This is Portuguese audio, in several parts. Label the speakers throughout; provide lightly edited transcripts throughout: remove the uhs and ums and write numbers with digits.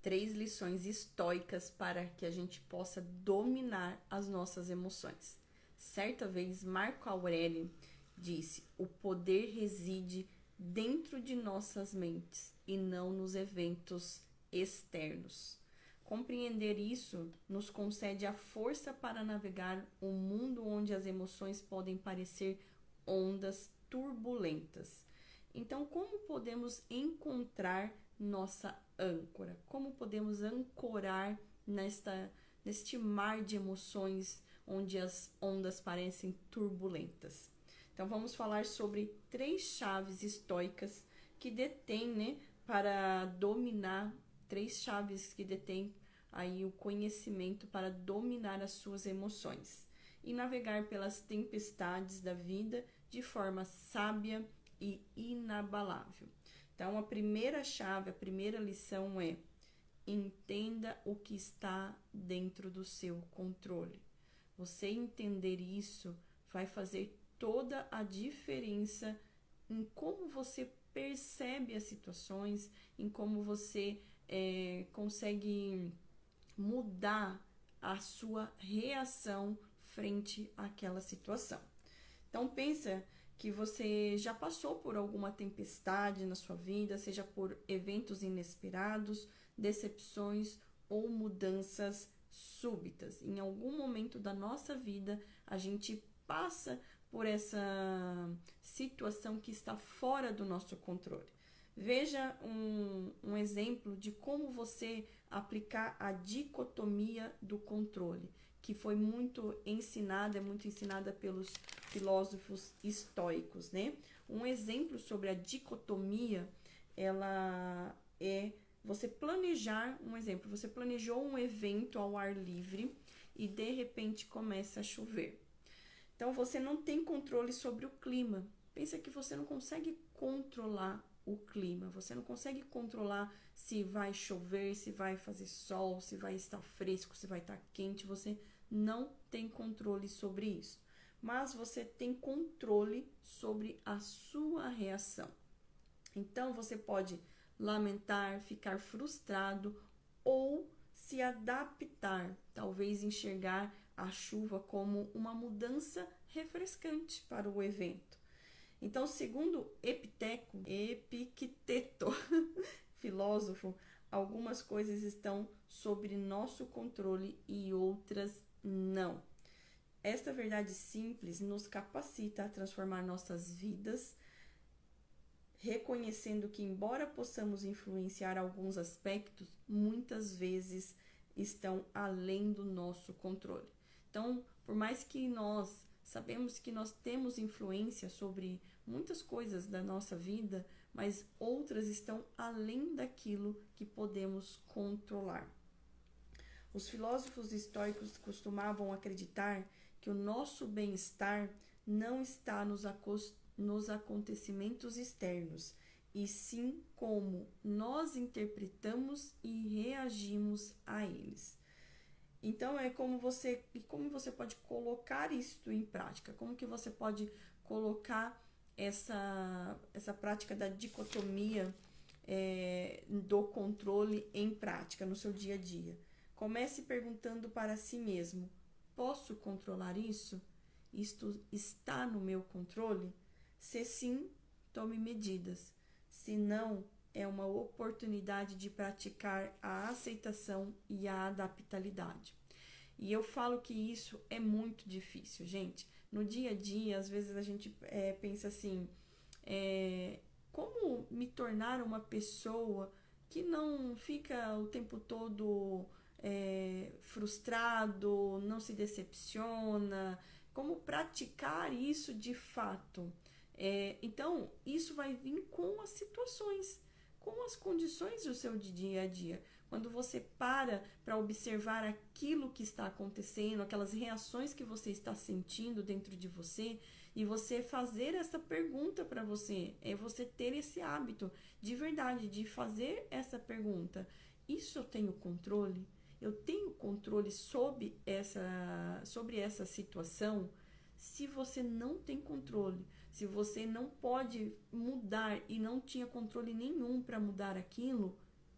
Speaker 1: 3 lições estoicas para que a gente possa dominar as nossas emoções. Certa vez, Marco Aurélio disse: o poder reside dentro de nossas mentes e não nos eventos externos. Compreender isso nos concede a força para navegar um mundo onde as emoções podem parecer ondas turbulentas. Então, como podemos encontrar nossa âncora? Como podemos ancorar neste mar de emoções onde as ondas parecem turbulentas? Então, vamos falar sobre 3 chaves estoicas que detêm, para dominar, 3 chaves que detêm aí o conhecimento para dominar as suas emoções e navegar pelas tempestades da vida de forma sábia e inabalável. Então, a primeira chave, a primeira lição é: entenda o que está dentro do seu controle. Você entender isso vai fazer toda a diferença em como você percebe as situações, em como você consegue mudar a sua reação frente àquela situação. Então pensa que você já passou por alguma tempestade na sua vida, seja por eventos inesperados, decepções ou mudanças súbitas. Em algum momento da nossa vida, a gente passa por essa situação que está fora do nosso controle. Veja um exemplo de como você aplicar a dicotomia do controle, que foi muito ensinada pelos filósofos estoicos, Um exemplo sobre a dicotomia, ela é você planejar um exemplo. Você planejou um evento ao ar livre e de repente começa a chover. Então você não tem controle sobre o clima. Pensa que você não consegue controlar o clima. Você não consegue controlar se vai chover, se vai fazer sol, se vai estar fresco, se vai estar quente. Você não tem controle sobre isso. Mas você tem controle sobre a sua reação. Então você pode lamentar, ficar frustrado ou se adaptar, talvez enxergar a chuva como uma mudança refrescante para o evento. Então, segundo Epicteto, filósofo, algumas coisas estão sob nosso controle e outras não. Esta verdade simples nos capacita a transformar nossas vidas, reconhecendo que, embora possamos influenciar alguns aspectos, muitas vezes estão além do nosso controle. Então, por mais que nós sabemos que nós temos influência sobre muitas coisas da nossa vida, mas outras estão além daquilo que podemos controlar. Os filósofos estoicos costumavam acreditar que o nosso bem-estar não está nos acontecimentos externos, e sim como nós interpretamos e reagimos a eles. Então como você pode colocar isso em prática? Como que você pode colocar essa prática da dicotomia do controle em prática no seu dia a dia? Comece perguntando para si mesmo: posso controlar isso? Isto está no meu controle? Se sim, tome medidas. Se não, é uma oportunidade de praticar a aceitação e a adaptabilidade. E eu falo que isso é muito difícil, gente. No dia a dia, às vezes a gente pensa assim, como me tornar uma pessoa que não fica o tempo todo frustrado, não se decepciona, como praticar isso de fato. Então, isso vai vir com as situações, com as condições do seu dia a dia. Quando você para observar aquilo que está acontecendo, aquelas reações que você está sentindo dentro de você, e você fazer essa pergunta para você, você ter esse hábito de verdade, de fazer essa pergunta: isso eu tenho controle? Eu tenho controle sobre essa situação? Se você não tem controle, se você não pode mudar e não tinha controle nenhum para mudar aquilo,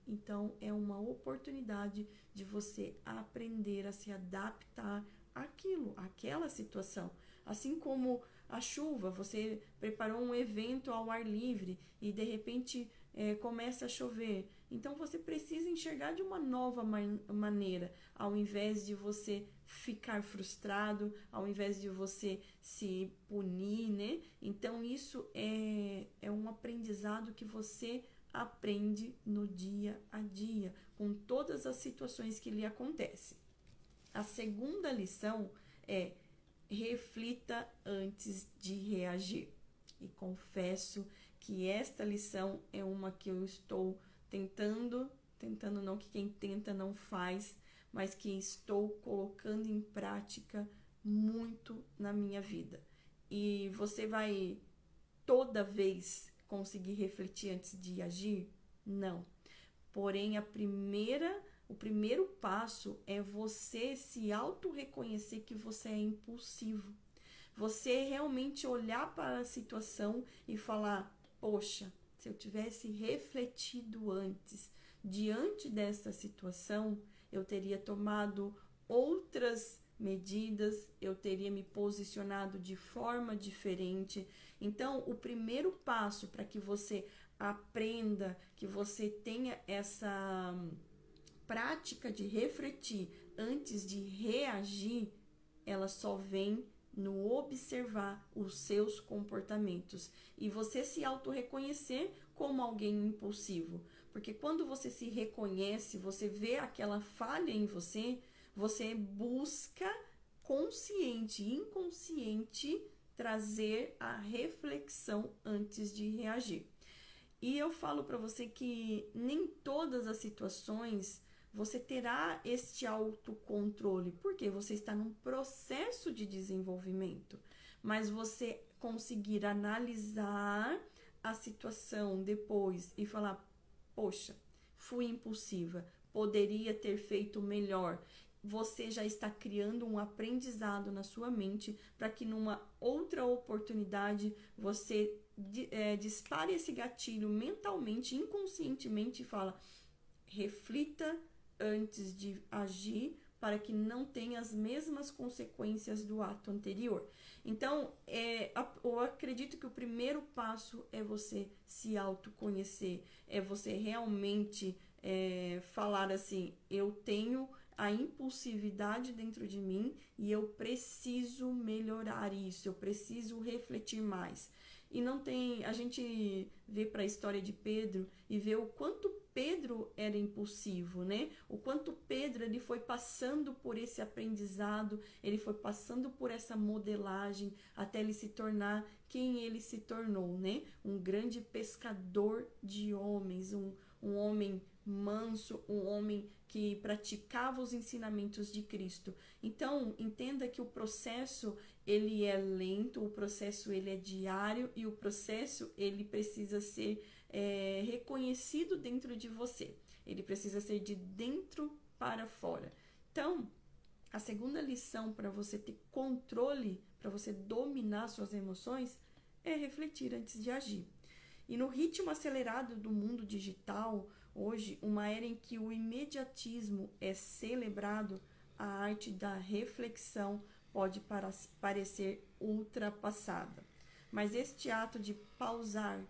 Speaker 1: Então, é uma oportunidade de você aprender a se adaptar àquilo, àquela situação. Assim como a chuva, você preparou um evento ao ar livre e de repente começa a chover. Então, você precisa enxergar de uma nova maneira, ao invés de você ficar frustrado, ao invés de você se punir, né? Então, isso é um aprendizado que você aprende no dia a dia, com todas as situações que lhe acontecem. A segunda lição é: reflita antes de reagir. E confesso que esta lição é uma que eu estou tentando não, que quem tenta não faz, mas que estou colocando em prática muito na minha vida. E você vai toda vez conseguir refletir antes de agir? Não. Porém, o primeiro passo é você se auto-reconhecer que você é impulsivo. Você realmente olhar para a situação e falar: poxa, se eu tivesse refletido antes, diante desta situação, eu teria tomado outras medidas, eu teria me posicionado de forma diferente. Então, o primeiro passo para que você aprenda, que você tenha essa prática de refletir antes de reagir, ela só vem no observar os seus comportamentos e você se auto-reconhecer como alguém impulsivo. Porque quando você se reconhece, você vê aquela falha em você, você busca consciente e inconsciente trazer a reflexão antes de reagir. E eu falo para você que nem todas as situações você terá este autocontrole, porque você está num processo de desenvolvimento, mas você conseguir analisar a situação depois e falar: poxa, fui impulsiva, poderia ter feito melhor. Você já está criando um aprendizado na sua mente para que numa outra oportunidade você dispare esse gatilho mentalmente, inconscientemente e fala: reflita antes de agir para que não tenha as mesmas consequências do ato anterior. Então, eu acredito que o primeiro passo é você se autoconhecer, é você realmente falar assim: eu tenho a impulsividade dentro de mim e eu preciso melhorar isso, eu preciso refletir mais. E não tem, a gente vê para a história de Pedro e vê o quanto Pedro era impulsivo, né? O quanto Pedro ele foi passando por esse aprendizado, ele foi passando por essa modelagem até ele se tornar quem ele se tornou, né? Um grande pescador de homens, um homem manso, um homem que praticava os ensinamentos de Cristo. Então, entenda que o processo ele é lento, o processo ele é diário e o processo ele precisa ser reconhecido dentro de você. Ele precisa ser de dentro para fora. Então, a segunda lição para você ter controle, para você dominar suas emoções, é refletir antes de agir. E no ritmo acelerado do mundo digital, hoje, uma era em que o imediatismo é celebrado, a arte da reflexão pode parecer ultrapassada. Mas este ato de pausar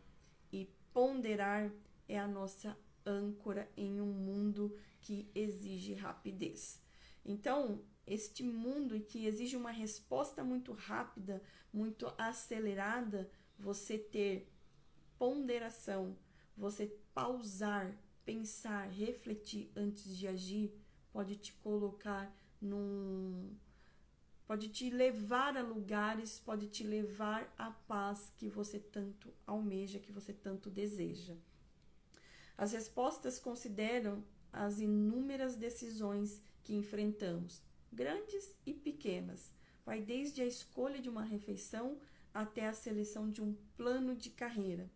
Speaker 1: e ponderar é a nossa âncora em um mundo que exige rapidez. Então, este mundo que exige uma resposta muito rápida, muito acelerada, você ter ponderação, você pausar, pensar, refletir antes de agir, pode te colocar pode te levar a lugares, pode te levar à paz que você tanto almeja, que você tanto deseja. As respostas consideram as inúmeras decisões que enfrentamos, grandes e pequenas. Vai desde a escolha de uma refeição até a seleção de um plano de carreira.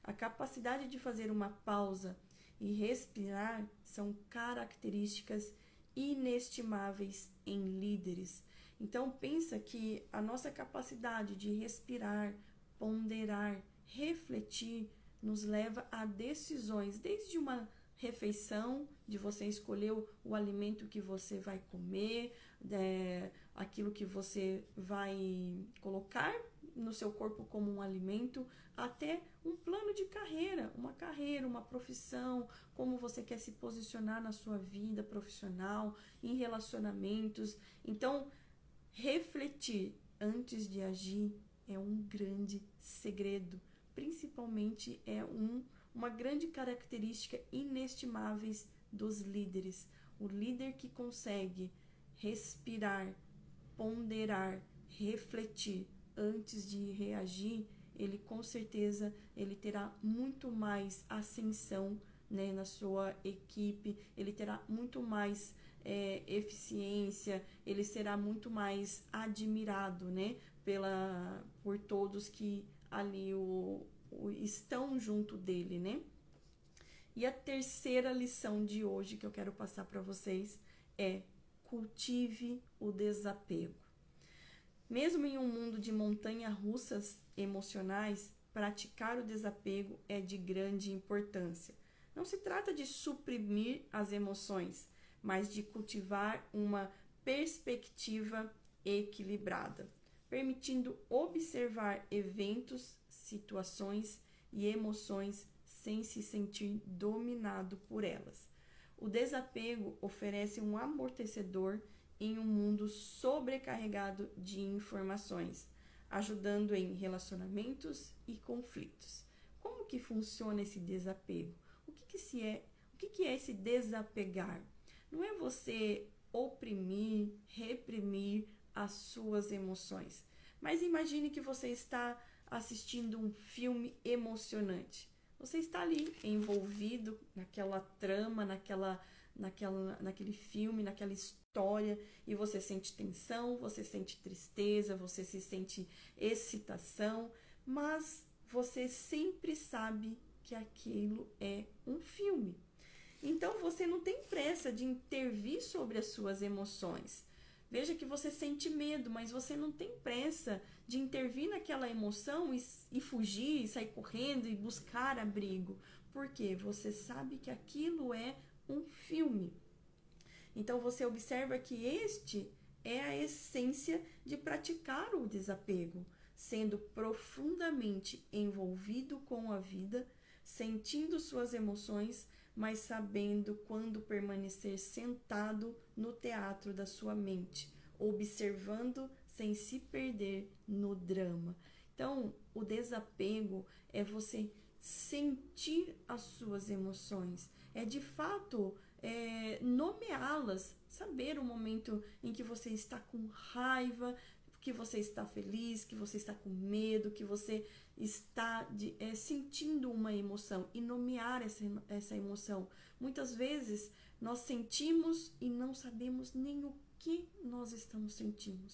Speaker 1: A capacidade de fazer uma pausa e respirar são características inestimáveis em líderes. Então pensa que a nossa capacidade de respirar, ponderar, refletir nos leva a decisões, desde uma refeição, de você escolher o alimento que você vai comer, aquilo que você vai colocar no seu corpo como um alimento, até um plano de carreira, uma profissão, como você quer se posicionar na sua vida profissional, em relacionamentos. Então, refletir antes de agir é um grande segredo, principalmente uma grande característica inestimáveis dos líderes. O líder que consegue respirar, ponderar, refletir antes de reagir, ele com certeza ele terá muito mais ascensão, né, na sua equipe, ele terá muito mais eficiência, ele será muito mais admirado, né, por todos que ali estão junto dele, né? E a terceira lição de hoje que eu quero passar para vocês é: cultive o desapego. Mesmo em um mundo de montanhas-russas emocionais, praticar o desapego é de grande importância. Não se trata de suprimir as emoções, mas de cultivar uma perspectiva equilibrada, permitindo observar eventos, situações e emoções sem se sentir dominado por elas. O desapego oferece um amortecedor em um mundo sobrecarregado de informações, ajudando em relacionamentos e conflitos. Como que funciona esse desapego? O que é esse desapegar? Não é você oprimir, reprimir as suas emoções. Mas imagine que você está assistindo um filme emocionante. Você está ali envolvido naquela trama, naquele filme, naquela história, e você sente tensão, você sente tristeza, você se sente excitação, mas você sempre sabe que aquilo é um filme. Então você não tem pressa de intervir sobre as suas emoções. Veja que você sente medo, mas você não tem pressa de intervir naquela emoção e fugir, e sair correndo e buscar abrigo. Porque você sabe que aquilo é um filme. Então você observa que este é a essência de praticar o desapego, sendo profundamente envolvido com a vida, sentindo suas emoções, mas sabendo quando permanecer sentado no teatro da sua mente, observando sem se perder no drama. Então, o desapego é você sentir as suas emoções, é de fato nomeá-las, saber o momento em que você está com raiva, que você está feliz, que você está com medo, que você está sentindo uma emoção, e nomear essa emoção. Muitas vezes nós sentimos e não sabemos nem o que nós estamos sentindo.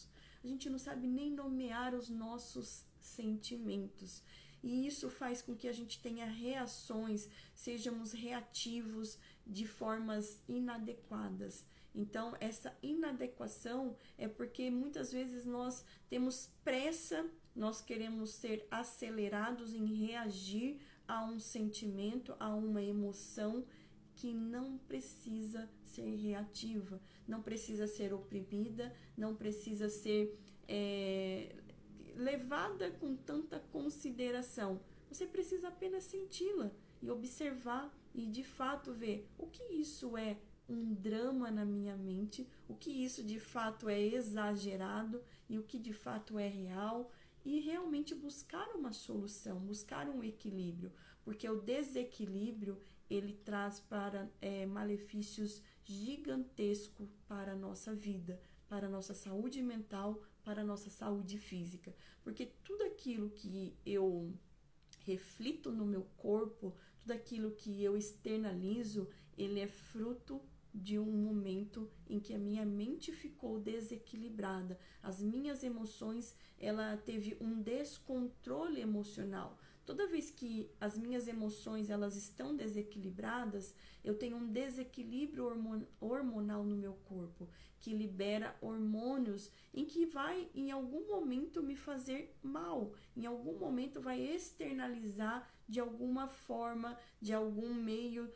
Speaker 1: A gente não sabe nem nomear os nossos sentimentos. E isso faz com que a gente tenha reações, sejamos reativos de formas inadequadas. Então, essa inadequação é porque muitas vezes nós temos pressa, nós queremos ser acelerados em reagir a um sentimento, a uma emoção que não precisa ser reativa, não precisa ser oprimida, não precisa ser levada com tanta consideração. Você precisa apenas senti-la e observar e de fato ver o que isso é um drama na minha mente, o que isso de fato é exagerado e o que de fato é real, e realmente buscar uma solução, buscar um equilíbrio, porque o desequilíbrio ele traz malefícios gigantescos para a nossa vida, para a nossa saúde mental, para a nossa saúde física, porque tudo aquilo que eu reflito no meu corpo, tudo aquilo que eu externalizo, ele é fruto de um momento em que a minha mente ficou desequilibrada, as minhas emoções, ela teve um descontrole emocional. Toda vez que as minhas emoções elas estão desequilibradas, eu tenho um desequilíbrio hormonal no meu corpo, que libera hormônios em que vai em algum momento me fazer mal, em algum momento vai externalizar de alguma forma, de algum meio,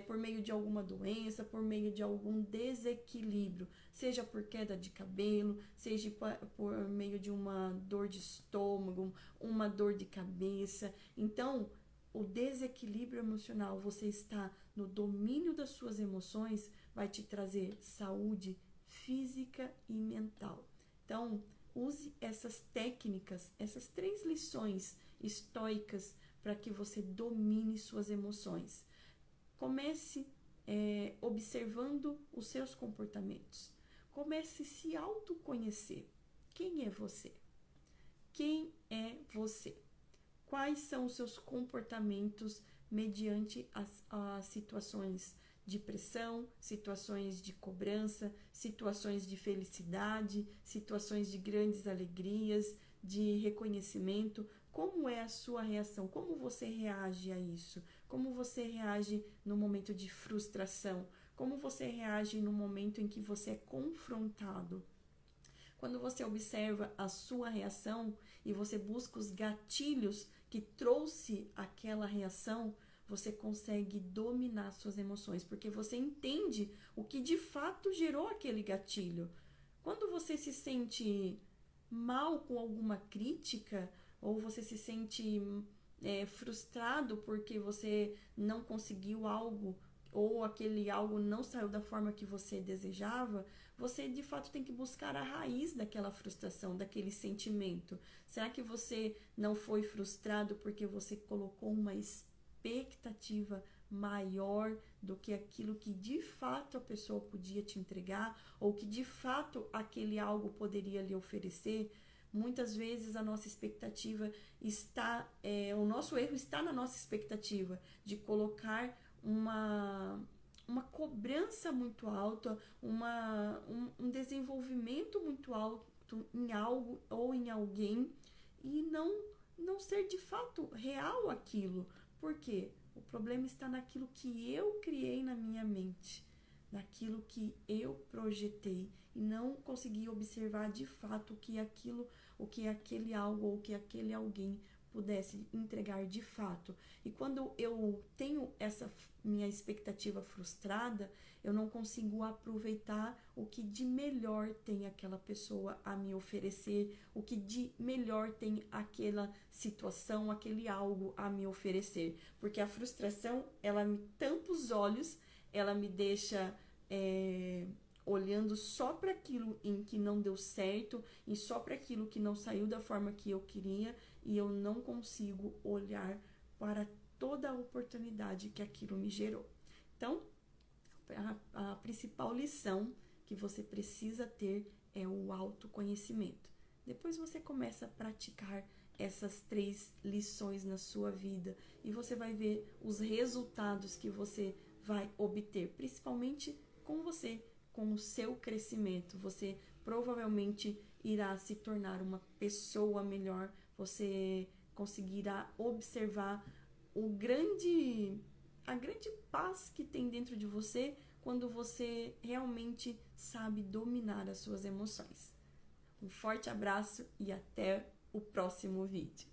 Speaker 1: por meio de alguma doença, por meio de algum desequilíbrio, seja por queda de cabelo, seja por meio de uma dor de estômago, uma dor de cabeça. Então, o desequilíbrio emocional, você está no domínio das suas emoções, vai te trazer saúde física e mental. Então, use essas técnicas, essas 3 lições estoicas para que você domine suas emoções. Comece observando os seus comportamentos. Comece a se autoconhecer. Quem é você? Quem é você? Quais são os seus comportamentos mediante as situações de pressão, situações de cobrança, situações de felicidade, situações de grandes alegrias, de reconhecimento? Como é a sua reação? Como você reage a isso? Como você reage no momento de frustração? Como você reage no momento em que você é confrontado? Quando você observa a sua reação e você busca os gatilhos que trouxe aquela reação, você consegue dominar suas emoções, porque você entende o que de fato gerou aquele gatilho. Quando você se sente mal com alguma crítica, ou você se sente frustrado porque você não conseguiu algo, ou aquele algo não saiu da forma que você desejava, você de fato tem que buscar a raiz daquela frustração, daquele sentimento. Será que você não foi frustrado porque você colocou uma expectativa maior do que aquilo que de fato a pessoa podia te entregar, ou que de fato aquele algo poderia lhe oferecer? Muitas vezes a nossa expectativa está, o nosso erro está na nossa expectativa de colocar uma cobrança muito alta, um desenvolvimento muito alto em algo ou em alguém, e não ser de fato real aquilo. Por quê? O problema está naquilo que eu criei na minha mente, naquilo que eu projetei, e não consegui observar de fato o que aquele algo ou o que aquele alguém pudesse entregar de fato. E quando eu tenho essa minha expectativa frustrada, eu não consigo aproveitar o que de melhor tem aquela pessoa a me oferecer, o que de melhor tem aquela situação, aquele algo a me oferecer. Porque a frustração, ela me tampa os olhos, ela me deixa olhando só para aquilo em que não deu certo e só para aquilo que não saiu da forma que eu queria, e eu não consigo olhar para toda a oportunidade que aquilo me gerou. Então, a principal lição que você precisa ter é o autoconhecimento. Depois você começa a praticar essas 3 lições na sua vida e você vai ver os resultados que você vai obter, principalmente com você, com o seu crescimento. Você provavelmente irá se tornar uma pessoa melhor, você conseguirá observar a grande paz que tem dentro de você quando você realmente sabe dominar as suas emoções. Um forte abraço e até o próximo vídeo.